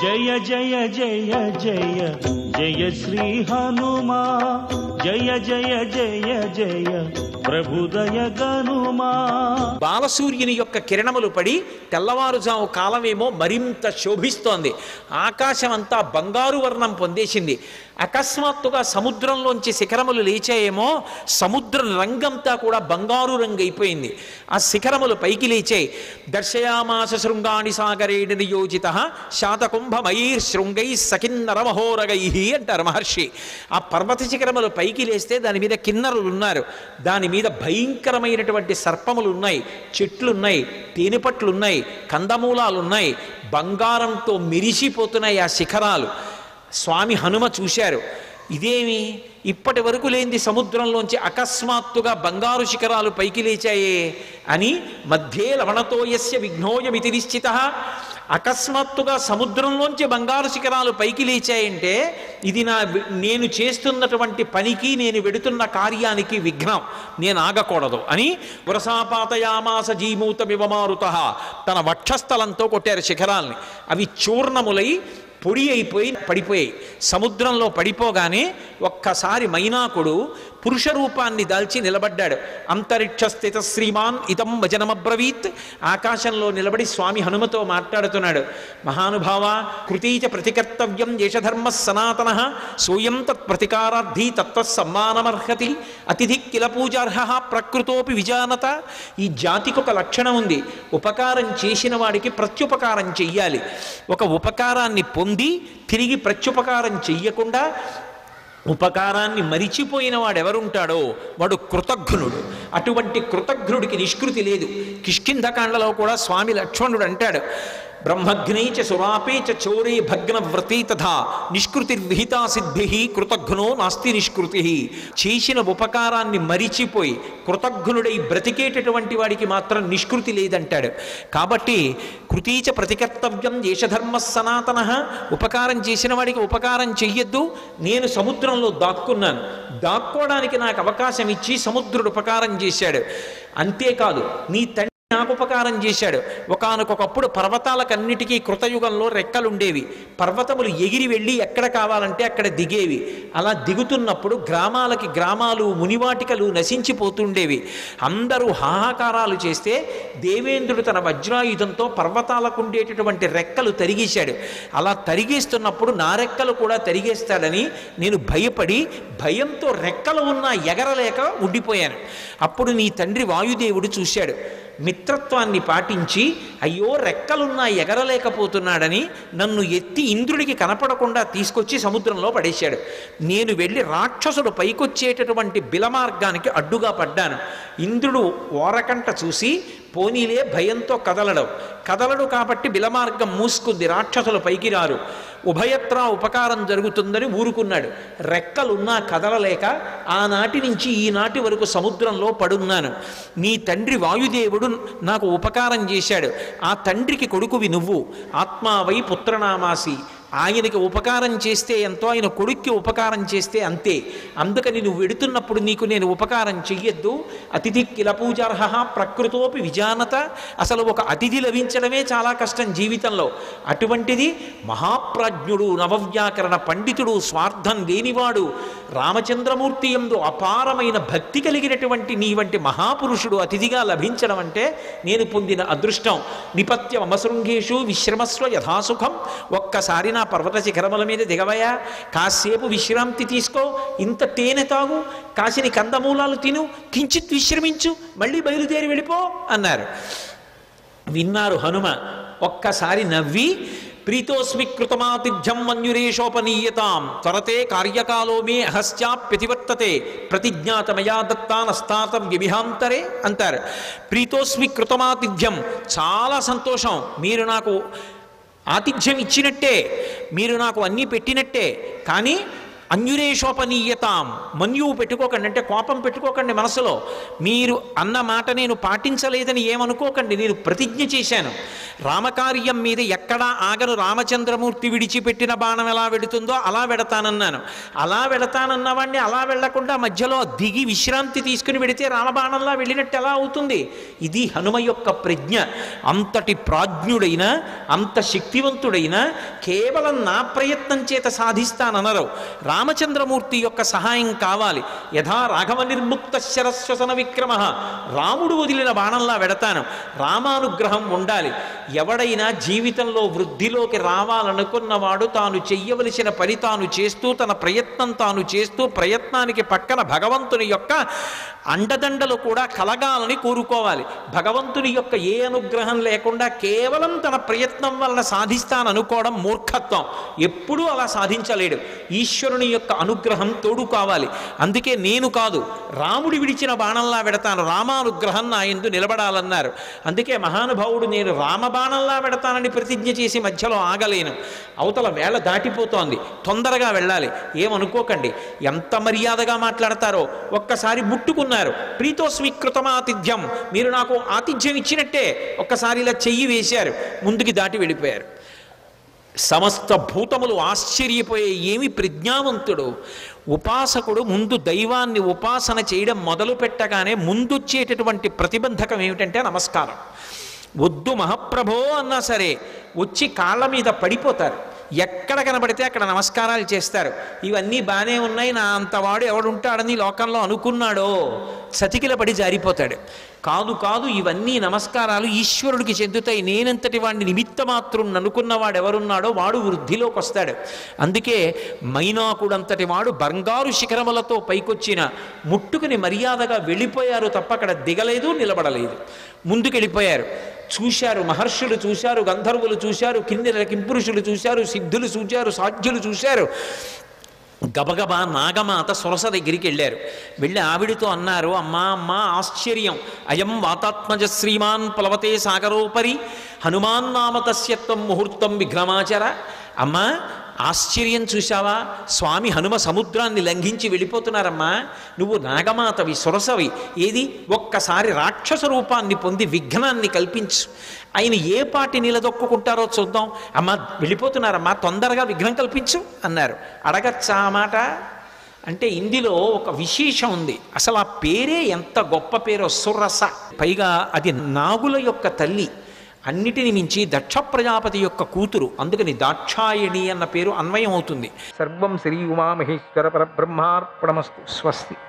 జయ జయ జయ జయ జయ శ్రీ హనుమా జయ జయ జయ జయ ప్రభుదయ గనుమా. బాలసూర్యుని యొక్క కిరణములు పడి తెల్లవారుజాము కాలమేమో మరింత శోభిస్తోంది. ఆకాశం అంతా బంగారు వర్ణం పొందేసింది. అకస్మాత్తుగా సముద్రంలోంచి శిఖరములు లేచాయేమో, సముద్ర రంగంతా కూడా బంగారు రంగు అయిపోయింది. ఆ శిఖరములు పైకి లేచాయి. దర్శయామాస శృంగాణి సాగరేణ నియోజిత శాతకుంభమయీర్ శృంగై సకిన్నర మహోరగై అంటారు మహర్షి. ఆ పర్వత శిఖరములు పైకి లేస్తే దాని మీద కిన్నరులు ఉన్నారు, దాని మీద భయంకరమైనటువంటి సర్పములు ఉన్నాయి, చెట్లున్నాయి, తేనెపట్లున్నాయి, కందమూలాలున్నాయి, బంగారంతో మెరిసిపోతున్నాయి ఆ శిఖరాలు. స్వామి హనుమ చూశారు, ఇదేమి ఇప్పటి వరకు లేనిది సముద్రంలోంచి అకస్మాత్తుగా బంగారు శిఖరాలు పైకి లేచాయే అని. మధ్యే లవణతోయస్య విఘ్నోయమితి నిశ్చిత. అకస్మాత్తుగా సముద్రంలోంచి బంగారు శిఖరాలు పైకి లేచాయంటే ఇది నేను చేస్తున్నటువంటి పనికి, నేను వెడుతున్న కార్యానికి విఘ్నం, నేను ఆగకూడదు అని వరసాపాతయామాస జీమూతమివ మారుతః తన వక్షస్థలంతో కొట్టారు శిఖరాల్ని. అవి చూర్ణములై పొడి అయిపోయి పడిపోయాయి. సముద్రంలో పడిపోగానే ఒక్కసారి మైనాకుడు పురుష రూపాన్ని దాల్చి నిలబడ్డాడు. అంతరిక్షస్థిత శ్రీమాన్ ఇదం వచనమబ్రవీత్. ఆకాశంలో నిలబడి స్వామి హనుమతో మాట్లాడుతున్నాడు. మహానుభావ, కృతీచ ప్రతికర్తవ్యం దేశధర్మ సనాతన సోయం తత్ ప్రతికారార్థీ తత్వసమ్మానమర్హతి అతిథి కిల పూజార్హ ప్రకృతోపి విజానత. ఈ జాతికి ఒక లక్షణం ఉంది, ఉపకారం చేసిన వాడికి ప్రత్యుపకారం చెయ్యాలి. ఒక ఉపకారాన్ని పొంది తిరిగి ప్రత్యుపకారం చెయ్యకుండా ఉపకారాన్ని మరిచిపోయిన వాడెవరుంటాడో వాడు కృతఘ్నుడు. అటువంటి కృతఘ్నుడికి నిష్కృతి లేదు. కిష్కింధకాండలో కూడా స్వామి లక్ష్మణుడు అంటాడు, బ్రహ్మఘ్నైచ సురాపేచ చౌరే భగ్నవ్రతే తథా నిష్కృతిర్విహితా సిద్భి కృతఘ్నో నాస్తి నిష్కృతి. చేసిన ఉపకారాన్ని మరిచిపోయి కృతఘ్నుడై బ్రతికేటటువంటి వాడికి మాత్రం నిష్కృతి లేదంటాడు. కాబట్టి కృతీచ ప్రతికర్తవ్యం దేశధర్మ సనాతన. ఉపకారం చేసిన వాడికి ఉపకారం చెయ్యొద్దు. నేను సముద్రంలో దాక్కున్నాను, దాక్కోవడానికి నాకు అవకాశం ఇచ్చి సముద్రుడు ఉపకారం చేశాడు. అంతేకాదు, నీ తండ్రి నాకు ఉపకారం చేశాడు. ఒకానొకప్పుడు పర్వతాలకన్నిటికీ కృతయుగంలో రెక్కలుండేవి. పర్వతములు ఎగిరి వెళ్ళి ఎక్కడ కావాలంటే అక్కడ దిగేవి. అలా దిగుతున్నప్పుడు గ్రామాలకి గ్రామాలు, మునివాటికలు నశించిపోతుండేవి. అందరూ హాహాకారాలు చేస్తే దేవేంద్రుడు తన వజ్రాయుధంతో పర్వతాలకు ఉండేటటువంటి రెక్కలు తరిగేశాడు. అలా తరిగేస్తున్నప్పుడు నా రెక్కలు కూడా తరిగేస్తాడని నేను భయపడి భయంతో రెక్కలు ఉన్నా ఎగరలేక ఉండిపోయాను. అప్పుడు నీ తండ్రి వాయుదేవుడు చూశాడు. మిత్రత్వాన్ని పాటించి అయ్యో రెక్కలున్నా ఎగరలేకపోతున్నాడని నన్ను ఎత్తి ఇంద్రుడికి కనపడకుండా తీసుకొచ్చి సముద్రంలో పడేశాడు. నేను వెళ్ళి రాక్షసుడు పైకొచ్చేటటువంటి బిలమార్గానికి అడ్డుగా పడ్డాను. ఇంద్రుడు ఓరకంట చూసి పోనీలే భయంతో కదలడు కాబట్టి బిలమార్గం మూసుకుంది, రాక్షసులు పైకి రారు, ఉభయత్రా ఉపకారం జరుగుతుందని ఊరుకున్నాడు. రెక్కలున్నా కదలలేక ఆనాటి నుంచి ఈనాటి వరకు సముద్రంలో పడున్నాను. నీ తండ్రి వాయుదేవుడు నాకు ఉపకారం చేశాడు. ఆ తండ్రికి కొడుకువి నువ్వు. ఆత్మావై పుత్రనామాసి. ఆయనకి ఉపకారం చేస్తే ఎంతో, ఆయన కొడుక్కి ఉపకారం చేస్తే అంతే. అందుకని నువ్వు వెడుతున్నప్పుడు నీకు నేను ఉపకారం చెయ్యొద్దు. అతిథి కిల పూజార్హ ప్రకృతోపి విజానత. అసలు ఒక అతిథి లభించడమే చాలా కష్టం జీవితంలో. అటువంటిది మహాప్రాజ్ఞుడు, నవవ్యాకరణ పండితుడు, స్వార్థం లేనివాడు, రామచంద్రమూర్తి యందు అపారమైన భక్తి కలిగినటువంటి నీ వంటి మహాపురుషుడు అతిథిగా లభించడం అంటే నేను పొందిన అదృష్టం. నిపత్య మమశృంగేషు విశ్రమస్వ యథాసుఖం. ఒక్కసారి నా పర్వత శిఖరముల మీద దిగవయా, కాసేపు విశ్రాంతి తీసుకో, ఇంత తేనె తాగు, కాసిని కందమూలాలు తిను, కించిత్ విశ్రమించు, మళ్ళీ బయలుదేరి వెళ్ళిపో అన్నారు. విన్నారు హనుమ. ఒక్కసారి నవ్వి ప్రీతోస్మి కృతమాతిథ్యం మన్యురేషోపనీయతాం త్వరతే కార్యకాలో మే అహశ్చాప్యతివర్తతే ప్రతిజ్ఞాతమయా దత్తానస్తాతం వ్యభిహాంతరే అంటారు. ప్రీతోస్మి కృతమాతిథ్యం, చాలా సంతోషం, మీరు నాకు ఆతిథ్యం ఇచ్చినట్టే, మీరు నాకు అన్నీ పెట్టినట్టే, కానీ అన్యురేషోపనీయతాం, మన్యువు పెట్టుకోకండి, అంటే కోపం పెట్టుకోకండి మనసులో. మీరు అన్న మాట నేను పాటించలేదని ఏమనుకోకండి, నేను ప్రతిజ్ఞ చేశాను. రామకార్యం మీద ఎక్కడా ఆగను, రామచంద్రమూర్తి విడిచిపెట్టిన బాణం ఎలా వెడుతుందో అలా వెడతానన్నాను. అలా వెడతానన్నవాడిని అలా వెళ్లకుండా మధ్యలో దిగి విశ్రాంతి తీసుకుని వెడితే రామబాణంలా వెళ్ళినట్టు ఎలా అవుతుంది? ఇది హనుమ యొక్క ప్రజ్ఞ. అంతటి ప్రాజ్ఞుడైన, అంత శక్తివంతుడైన, కేవలం నా ప్రయత్నం చేత సాధిస్తాననరు. రామచంద్రమూర్తి యొక్క సహాయం కావాలి. యథా రాఘవ నిర్ముక్త శరశ్వసన విక్రమ, రాముడు వదిలిన బాణంలా వెడతాను. రామానుగ్రహం ఉండాలి. ఎవడైనా జీవితంలో వృద్ధిలోకి రావాలనుకున్నవాడు తాను చెయ్యవలసిన పని తాను చేస్తూ, తన ప్రయత్నం తాను చేస్తూ, ప్రయత్నానికి పక్కన భగవంతుని యొక్క అండదండలు కూడా కలగాలని కోరుకోవాలి. భగవంతుని యొక్క ఏ అనుగ్రహం లేకుండా కేవలం తన ప్రయత్నం వలన సాధిస్తాననుకోవడం మూర్ఖత్వం. ఎప్పుడూ అలా సాధించలేడు. ఈశ్వరుని యొక్క అనుగ్రహం తోడు కావాలి. అందుకే నేను కాదు, రాముడి విడిచిన బాణంలా వెడతాను, రామానుగ్రహం నా యందు నిలబడాలన్నారు. అందుకే మహానుభావుడు నేను రామబాణంలా వెడతానని ప్రతిజ్ఞ చేసి మధ్యలో ఆగలేను. అవతల వేళ దాటిపోతోంది, తొందరగా వెళ్ళాలి. ఏమనుకోకండి, ఎంత మర్యాదగా మాట్లాడతారో. ఒక్కసారి ముట్టుకున్నారు, ప్రీతో స్వీకృతమాతిథ్యం, మీరు నాకు ఆతిథ్యం ఇచ్చినట్టే. ఒక్కసారి ఇలా చెయ్యి వేశారు, ముందుకి దాటి వెళ్ళిపోయారు. సమస్త భూతములు ఆశ్చర్యపోయే, ఏమి ప్రజ్ఞావంతుడు! ఉపాసకుడు ముందు దైవాన్ని ఉపాసన చేయడం మొదలు పెట్టగానే ముందొచ్చేటటువంటి ప్రతిబంధకం ఏమిటంటే నమస్కారం. వద్దు మహాప్రభో అన్నా సరే వచ్చి కాళ్ళ మీద పడిపోతారు. ఎక్కడ కనబడితే అక్కడ నమస్కారాలు చేస్తారు. ఇవన్నీ బాగానే ఉన్నాయి, నా అంతవాడు ఎవడుంటాడని లోకంలో అనుకున్నాడో సతికిల పడి జారిపోతాడు. కాదు కాదు, ఇవన్నీ నమస్కారాలు ఈశ్వరుడికి చెందుతాయి. నేనంతటి వాడిని నిమిత్త మాత్రం అనుకున్నవాడు ఎవరున్నాడో వాడు వృద్ధిలోకి వస్తాడు. అందుకే మైనాకుడంతటి వాడు బంగారు శిఖరములతో పైకొచ్చిన ముట్టుకుని మర్యాదగా వెళ్ళిపోయారు తప్ప అక్కడ దిగలేదు, నిలబడలేదు. ముందుకెళ్ళిపోయారు. చూశారు, మహర్షులు చూశారు, గంధర్వులు చూశారు, కిన్నెర కింపురుషులు చూశారు, సిద్ధులు చూశారు, సాధ్యులు చూశారు. గబగబా నాగమాత సురస దగ్గరికి వెళ్ళారు. వెళ్ళి ఆవిడితో అన్నారు, అమ్మా అమ్మా ఆశ్చర్యం, అయం వాతాత్మజ శ్రీమాన్ ప్లవతే సాగరోపరి హనుమాన్ నామ తస్యత్వం ముహూర్తం విఘ్నమాచర. అమ్మా ఆశ్చర్యం చూశావా, స్వామి హనుమ సముద్రాన్ని లంఘించి వెళ్ళిపోతున్నారమ్మా. నువ్వు నాగమాతవి, సురసవి, ఏది ఒక్కసారి రాక్షస రూపాన్ని పొంది విఘ్నాన్ని కల్పించు. ఆయన ఏ పాటి నిలదొక్కుంటారో చూద్దాం. అమ్మ వెళ్ళిపోతున్నారమ్మా, తొందరగా విఘ్నం కల్పించు అన్నారు. అడగచ్చా ఆ మాట? అంటే ఇందులో ఒక విశేషం ఉంది. అసలు ఆ పేరే ఎంత గొప్ప పేరో, సురస. పైగా అది నాగుల యొక్క తల్లి, అన్నిటిని మించి దక్ష ప్రజాపతి యొక్క కూతురు. అందుకని దాక్షాయణి అన్న పేరు అన్వయం అవుతుంది. సర్వం శ్రీ ఉమామహేశ్వర పరబ్రహ్మార్పణమస్తు. స్వస్తి.